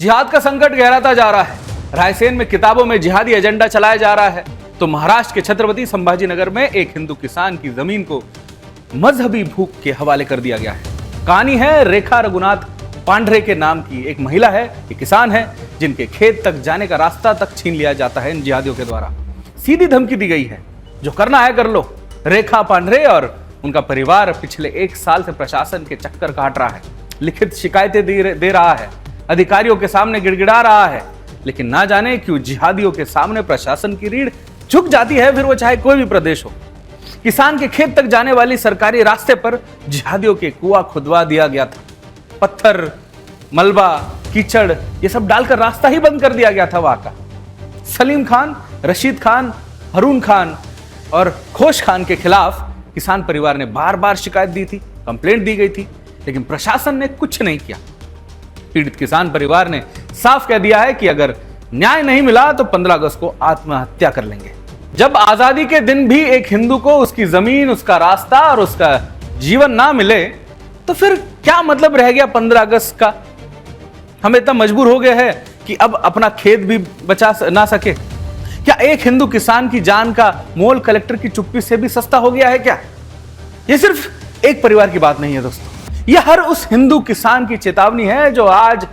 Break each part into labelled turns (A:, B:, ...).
A: जिहाद का संकट गहराता जा रहा है। रायसेन में किताबों में जिहादी एजेंडा चलाया जा रहा है तो महाराष्ट्र के छत्रपति संभाजीनगर में एक हिंदू किसान की जमीन को मजहबी भूख के हवाले कर दिया गया है। कहानी है रेखा रघुनाथ पांढरे के नाम की। एक महिला है, एक किसान है, जिनके खेत तक जाने का रास्ता तक छीन लिया जाता है इन जिहादियों के द्वारा। सीधी धमकी दी गई है, जो करना है कर लो। रेखा पांढरे और उनका परिवार पिछले 1 साल से प्रशासन के चक्कर काट रहा है, लिखित शिकायतें दे रहा है, अधिकारियों के सामने गिड़गिड़ा रहा है, लेकिन ना जाने क्यों जिहादियों के सामने प्रशासन की रीढ़ झुक जाती है, फिर वो चाहे कोई भी प्रदेश हो। किसान के खेत तक जाने वाली सरकारी रास्ते पर जिहादियों के कुआं खुदवा दिया गया था। पत्थर, मलबा, कीचड़ ये सब डालकर रास्ता ही बंद कर दिया गया था वहां का। सलीम खान, रशीद खान, रून खान और खोश खान के खिलाफ किसान परिवार ने बार बार शिकायत दी थी, कंप्लेंट दी गई थी, लेकिन प्रशासन ने कुछ नहीं किया। पीड़ित किसान परिवार ने साफ कह दिया है कि अगर न्याय नहीं मिला तो 15 अगस्त को आत्महत्या कर लेंगे। जब आजादी के दिन भी एक हिंदू को उसकी जमीन, उसका रास्ता और उसका जीवन ना मिले तो फिर क्या मतलब रह गया 15 अगस्त का। हम इतना मजबूर हो गए हैं कि अब अपना खेत भी बचा ना सके। क्या एक हिंदू किसान की जान का मोल कलेक्टर की चुप्पी से भी सस्ता हो गया है क्या? यह सिर्फ एक परिवार की बात नहीं है दोस्तों, यह हर उस हिंदू किसान की चेतावनी है जो आज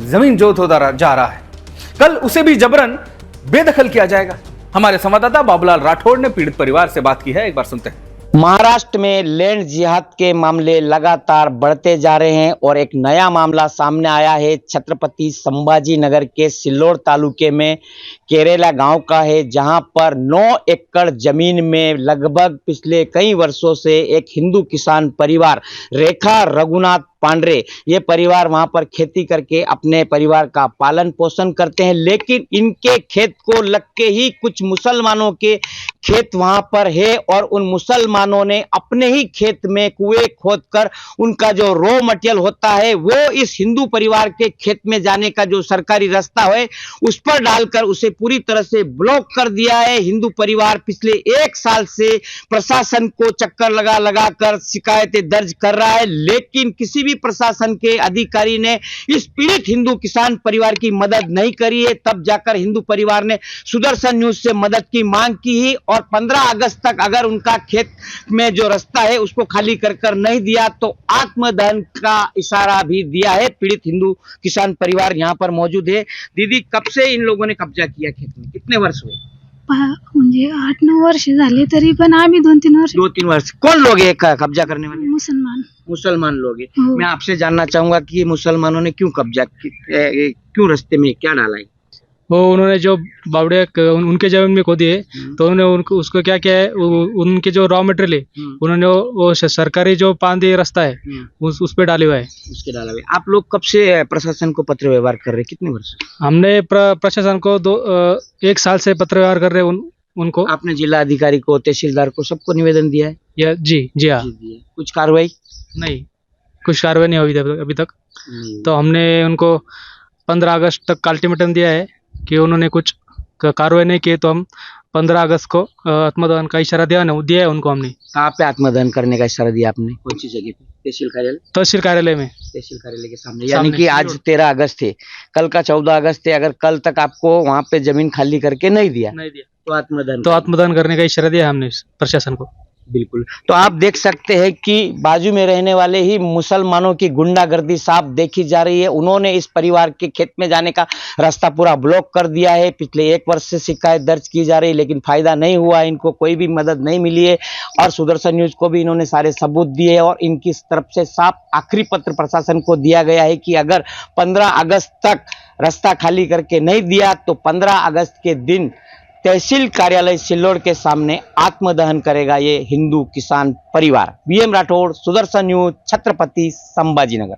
A: जमीन जोत होता जा रहा है। कल उसे भी जबरन बेदखल किया जाएगा। हमारे संवाददाता बाबूलाल राठौड़ ने पीड़ित परिवार से बात की है, एक बार सुनते हैं।
B: महाराष्ट्र में लैंड जिहाद के मामले लगातार बढ़ते जा रहे हैं और एक नया मामला सामने आया है। छत्रपति संभाजी नगर के सिल्लोड तालुके में केरेला गांव का है, जहां पर 9 एकड़ जमीन में लगभग पिछले कई वर्षों से एक हिंदू किसान परिवार रेखा रघुनाथ पांढरे ये परिवार वहां पर खेती करके अपने परिवार का पालन पोषण करते हैं, लेकिन इनके खेत को लग के ही कुछ मुसलमानों के खेत वहां पर है और उन मुसलमानों ने अपने ही खेत में कुएं खोदकर उनका जो रॉ मटेरियल होता है वो इस हिंदू परिवार के खेत में जाने का जो सरकारी रास्ता है उस पर डालकर उसे पूरी तरह से ब्लॉक कर दिया है। हिंदू परिवार पिछले 1 साल से प्रशासन को चक्कर लगा कर शिकायतें दर्ज कर रहा है, लेकिन किसी भी प्रशासन के अधिकारी ने इस पीड़ित हिंदू किसान परिवार की मदद नहीं करी है। तब जाकर हिंदू परिवार ने सुदर्शन न्यूज से मदद की मांग की है और 15 अगस्त तक अगर उनका खेत में जो रास्ता है उसको खाली कर नहीं दिया तो आत्मदहन का इशारा भी दिया है। पीड़ित हिंदू किसान परिवार यहाँ पर मौजूद है। दीदी, कब से इन लोगों ने कब्जा किया खेत में, कितने वर्ष हुए?
C: म्हणजे 8-9 वर्ष झाले, तरी पण आम्ही 2-3 वर्ष।
B: कौन लोग है कब्जा करने वाले?
C: मुसलमान
B: लोग हैं। मैं आपसे जानना चाहूंगा कि मुसलमानों ने क्यों कब्जा क्यों रास्ते में क्या डाला है?
D: वो उन्होंने जो बावड़े उनके जमीन में खोदी है तो उन्होंने उसको क्या किया है, उनके जो रॉ मटेरियल है उन्होंने वो सरकारी जो पांदी रास्ता है उस पे डाले हुआ है।
B: उसके डाला हुआ है। आप लोग कब से प्रशासन को पत्र व्यवहार कर रहे हैं, कितने वर्ष?
D: हमने प्रशासन को 1 साल से पत्र व्यवहार कर रहे हैं उनको।
B: आपने जिला अधिकारी को, तहसीलदार को, सबको निवेदन दिया है?
D: जी हाँ।
B: कुछ कार्रवाई
D: नहीं, कुछ कार्रवाई नहीं हुई अभी तक। तो हमने उनको 15 अगस्त तक अल्टीमेटम दिया है कि उन्होंने कुछ कार्रवाई नहीं की तो हम 15 अगस्त को आत्मदहन का इशारा दिया है उनको। हमने
B: कहाँ पे आत्मदहन करने का इशारा दिया आपने? कौन सी जगह पे? तहसील कार्यालय में। तहसील कार्यालय के सामने। यानी कि आज 13 अगस्त है, कल का 14 अगस्त है। अगर कल तक आपको वहाँ पे जमीन खाली करके नहीं दिया तो
D: आत्मदहन करने का इशारा दिया हमने प्रशासन को।
B: बिल्कुल। तो आप देख सकते हैं कि बाजू में रहने वाले ही मुसलमानों की गुंडागर्दी साफ देखी जा रही है। उन्होंने इस परिवार के खेत में जाने का रास्ता पूरा ब्लॉक कर दिया है। पिछले 1 वर्ष से शिकायत दर्ज की जा रही है, लेकिन फायदा नहीं हुआ, इनको कोई भी मदद नहीं मिली है। और सुदर्शन न्यूज को भी इन्होंने सारे सबूत दिए और इनकी तरफ से साफ आखिरी पत्र प्रशासन को दिया गया है कि अगर 15 अगस्त तक रास्ता खाली करके नहीं दिया तो 15 अगस्त के दिन तहसील कार्यालय सिल्लोड के सामने आत्मदहन करेगा ये हिंदू किसान परिवार। BM Rathore, Sudarshan news, Chhatrapati Sambhajinagar.